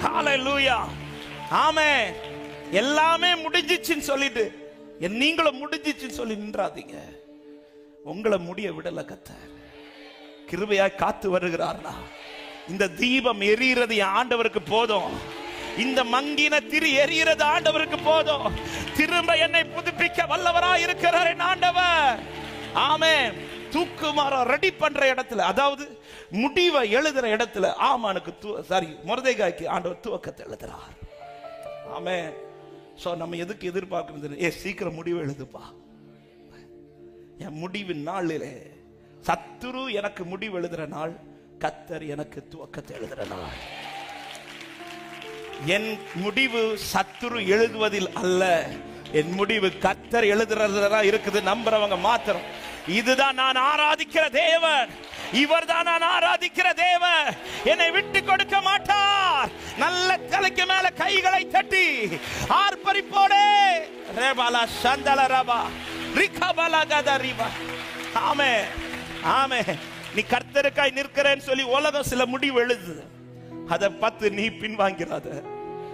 ஹல்லேலூயா. ஆமென். எல்லாமே முடிஞ்சிச்சுன்னு சொல்லிட்டு நீங்களும் முடிஞ்சிச்சுன்னு சொல்லி நின்றாதீங்க. உங்களை முடிய விடல கர்த்தர். கிருபையாய் காத்து வருகிறார்னா இந்த தீபம் எரிகிறது என் ஆண்டவருக்கு போதும். இந்த மங்கின திரி எரிகிறது ஆண்டவருக்கு போதும். திரும்ப என்னை புதுப்பிக்க வல்லவராய் இருக்கிறார் என் ஆண்டவர். ஆமென். தூக்குமாரம் ரெடி பண்ற இடத்துல, அதாவது முடிவை எழுதுற இடத்துல ஆமானுக்கு மொர்தெகாய்க்கு ஆண்டவர் துவக்கத்தை எழுதுறார். ஆமென். சோ நம்ம எதுக்கு எதிர்பார்க்கிறது? சீக்கிரம் முடிவு எழுதுப்பா. என் முடிவின் நாளிலே சத்துரு எனக்கு முடிவு எழுதுற நாள், கர்த்தர் எனக்கு துவக்கத்தை எழுதுற நாள். என் முடிவு சத்துரு எழுதுவதில் அல்ல, என் முடிவு கர்த்தர் எழுதுறதா இருக்குது. நம்புறவங்க மாத்திரம். இதுதான் நான் ஆராதிக்கிற தேவன், இவர்தான் நான் ஆராதிக்கிற தேவன். என்னை விட்டு கொடுக்க மாட்டார். நல்ல தலைக்கு மேல கைகளை தட்டி ஆர்ப்பரிப்போடே ரேபாலா சந்தல ரபா ரிகபாலா கதரிபா. ஆமென். ஆமென். நீ கர்த்தருக்காய் நிற்கிறேன்னு சொல்லி உலகம் சில முடிவு எழுது, அதை பார்த்து நீ பின்வாங்கிறாத.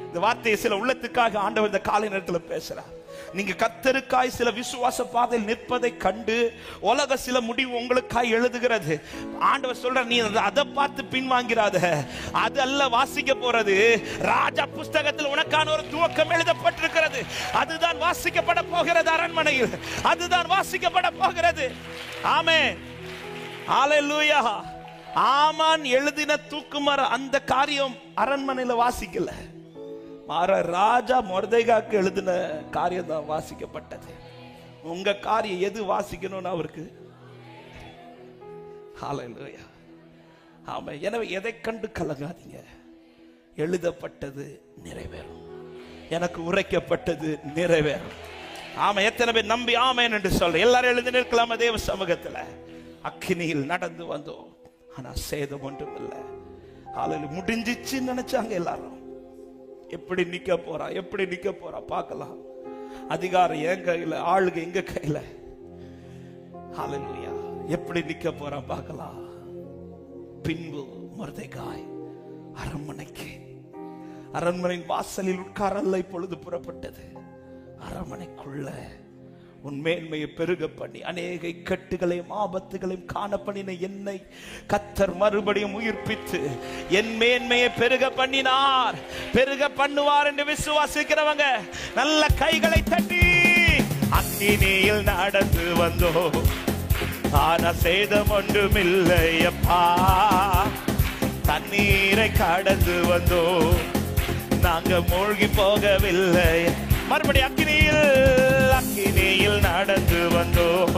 இந்த வார்த்தையை சில உள்ளத்துக்காக ஆண்டவர் இந்த காலை நேரத்தில் பேசுறார். நீங்க கர்த்தருக்காய் சில விசுவாச பாதையில் நிற்பதை கண்டு உலக சில முடிவு உங்களுக்காய் எழுதுகிறது. ஆண்டவர் சொல்ற நீ அதை பார்த்து பின்வாங்கிறாத. அது அல்ல வாசிக்க போறது. ராஜா புஸ்தகத்தில் உனக்கான ஒரு துவக்கம் எழுதப்பட்டிருக்கிறது. அதுதான் வாசிக்கப்பட போகிறது அரண்மனையில். அதுதான் வாசிக்கப்பட போகிறது. ஆமென். ஹல்லேலூயா. ஆமான் எழுதின தூக்குமார அந்த காரியம் அரண்மனையில வாசிக்கல. மாற ராஜா மொர்தெகாய்க்கு எழுதின காரியம் தான் வாசிக்கப்பட்டது. உங்க காரியம் எது வாசிக்கணும்னு அவருக்கு. ஹல்லேலூயா. ஆமென். எனவே எதை கண்டு கலங்காதீங்க. எழுதப்பட்டது நிறைவேறும். எனக்கு உரைக்கப்பட்டது நிறைவேறும். ஆமா. எத்தனை பேர் நம்பி ஆமென் என்று சொல்ற? எல்லாரும் எழுதி நிற்கலாமா தேவ சமூகத்துல? அக்கினியில் நடந்து வந்தோம், ஆனா சேதம் ஒன்றும் இல்லை. ஹல்லேலூயா. முடிஞ்சிச்சுன்னு நினைச்சாங்க எல்லாரும். எப்படி நிக்க போறா, எப்படி நிக்க போறா பார்க்கலாம். அதிகாரம் என் கையில, ஆளுக எங்க கையில. ஹல்லேலூயா. எப்படி நிக்க போறா பார்க்கலாம். பின்பு மொர்தெகாய் அரண்மனையின் வாசலில் உட்காரல்ல இப்பொழுது புறப்பட்டது. அரண்மனைக்குள்ள உன் மேன்மையை பெருக பண்ணி அநேக இக்கட்டுகளையும் ஆபத்துகளையும் காண பண்ணின என்னை கர்த்தர் மறுபடியும் உயிர்ப்பித்து என் மேன்மையை பெருக பண்ணினார், பெருக பண்ணுவார் என்று விசுவாசிக்கிறவங்க நல்ல கைகளை தட்டி அக்கினியில் நடந்து வந்தோம், ஆனா சேதம் ஒன்றுமில்லையப்பா. தண்ணீரை கடந்து வந்தோம், நாங்க மூழ்கி போகவில்லை. மறுபடியும் அக்கினியில் நடந்து வந்தோம்,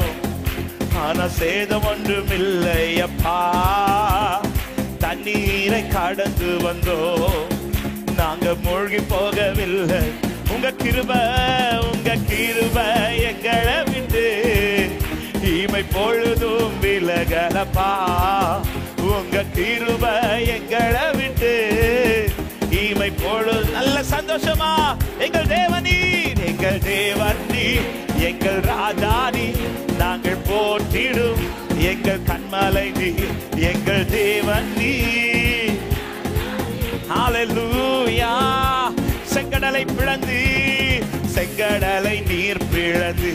ஆனா சேதம் ஒன்றுமில்லையப்பா. தண்ணீரை கடந்து வந்தோம், நாங்க மூழ்கி போகவில்லை. உங்க கிருபை எங்களை விட்டு இமை பொழுதும் விலகலப்பா. உங்க கிருபை எங்களை விட்டு இமை பொழுது. நல்ல சந்தோஷமா எங்கள் தேவனீர், எங்கள் தேவனி, எங்கள் ராஜானி, நாங்கள் போற்றிடும் எங்கள் கண்மலை நீர், எங்கள் தேவனி. ஹல்லேலூயா. செங்கடலை பிளந்து, செங்கடலை நீர் பிளந்து,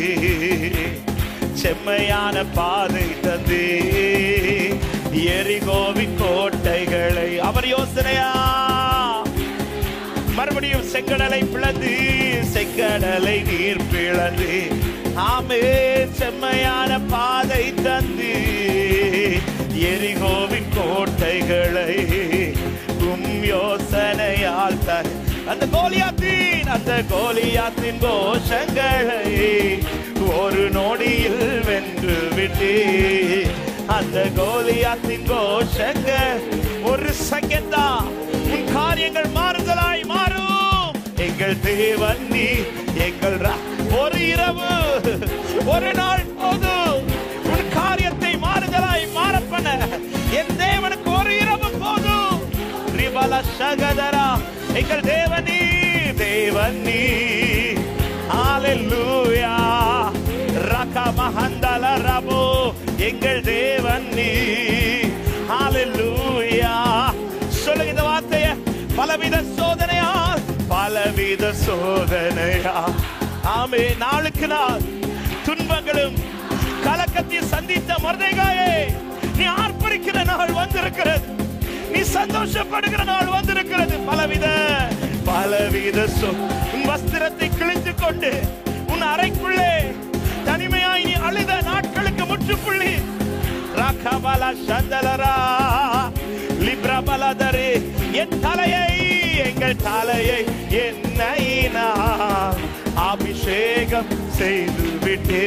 செம்மையான பாதை தந்து, எரிகோவின் கோட்டைகளை அவர் யோசனையா. மறுபடியும் செங்கடலை பிளந்து, செங்கடலை நீர் பிளந்து, ஆமே செம்மையான பாதை தந்து, எரிகோவின் கோட்டைகளை யோசனையால் தன் அந்த கோலியாத்தின் கோஷங்களை ஒரு நொடியில் வென்று விட்டு, அந்த கோலியாத்தின் கோஷங்கள் ஒரு செகண்டா உன் காரியங்கள் மாறுதலாய் மாறும். எங்கள் தேவன் நீ, எங்கள் ஒரு இரவு ஒரு நாள் போதும் உன் காரியத்தை மாறுதலாய் மாறப்பன. என் தேவனுக்கு ஒரு இரவு போதும். ரிபல சகதரா. எங்கள் தேவனி, தேவனி. ஹல்லேலூயா. ரகா மஹந்தல ரபோ. எங்கள் தேவனி. ஹல்லேலூயா. சொல்லுங்க இந்த வார்த்தையை. பலவித பலவித சோதனையா. ஆமே, நாளுக்கு நாள் துன்பங்களும் கலக்கத்தையும் சந்தித்த மொர்தெகாயே, நீ ஆர்ப்பரிக்கிற நாள் வந்திருக்கிறது, நீ சந்தோஷப்படுகிற நாள் வந்திருக்கிறது. பலவித உன் வஸ்திரத்தை கிழித்துக் கொண்டு உன் அறைக்குள்ளே தனிமையாய் நீ அழுத நாட்களுக்கு முற்றுப்புள்ளி. ராகபாலா சந்தலரா லிப்ரபலதரே, என் தலையை, எங்கள் தலையை என்னை நான் அபிஷேகம் செய்து விட்டே.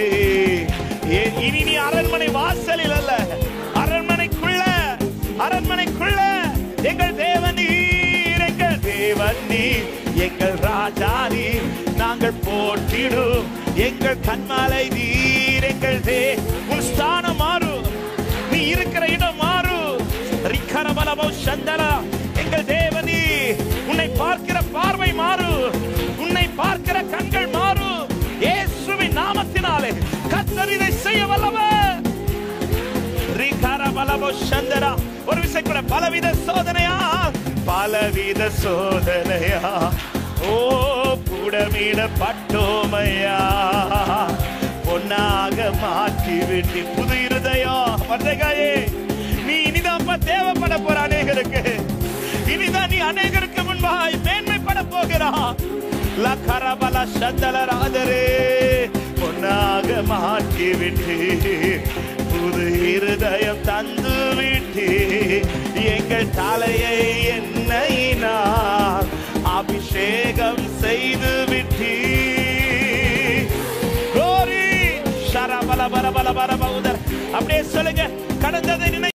இனி நீ அரண்மனை வாசலில் அல்ல, அரண்மனைக்குள்ள எங்கள் தேவன் நீர், எங்கள் தேவன் நீர், எங்கள் ராஜா நீர், நாங்கள் போற்றிடும் எங்கள் கண்மாலை நீர். எங்கள் உன் ஸ்தானம் மாறு, நீ இருக்கிற இடம் மாறு. ரிக்கரபலபோ சந்தரா, எங்கள் தேவனே, உன்னை பார்க்கிற பார்வை மாறு, உன்னை பார்க்கிற கண்கள் மாறு. இயேசுவின் நாமத்தினாலே கர்த்தர் இதை செய்ய வல்லவர். ரிக்கரபலபோ சந்தரா, ஒரு விஷயம் கூட, பலவித சோதனையா, பலவித சோதனையா. ஓ புடமிட பட்டோமையா, பொன்னாக மாற்றி விட்டு புது இருதயம். மொர்தெகாயே, நீ இனிதான் தேவைப்பட போற அநேகருக்கு, இனிதான் நீ அநேகருக்கு முன்பாய் மேன்மைப்பட போகிறா. லகரபல சந்தலராதரே, பொன்னாக மாற்றி விட்டு புது இருதயம் தந்து விட்டு எங்கள் தலையை என்னை நான் அபிஷேகம் செய்து விட்டு. கோரி ஷரபல பல பல பல பல, அப்படியே சொல்லுங்க.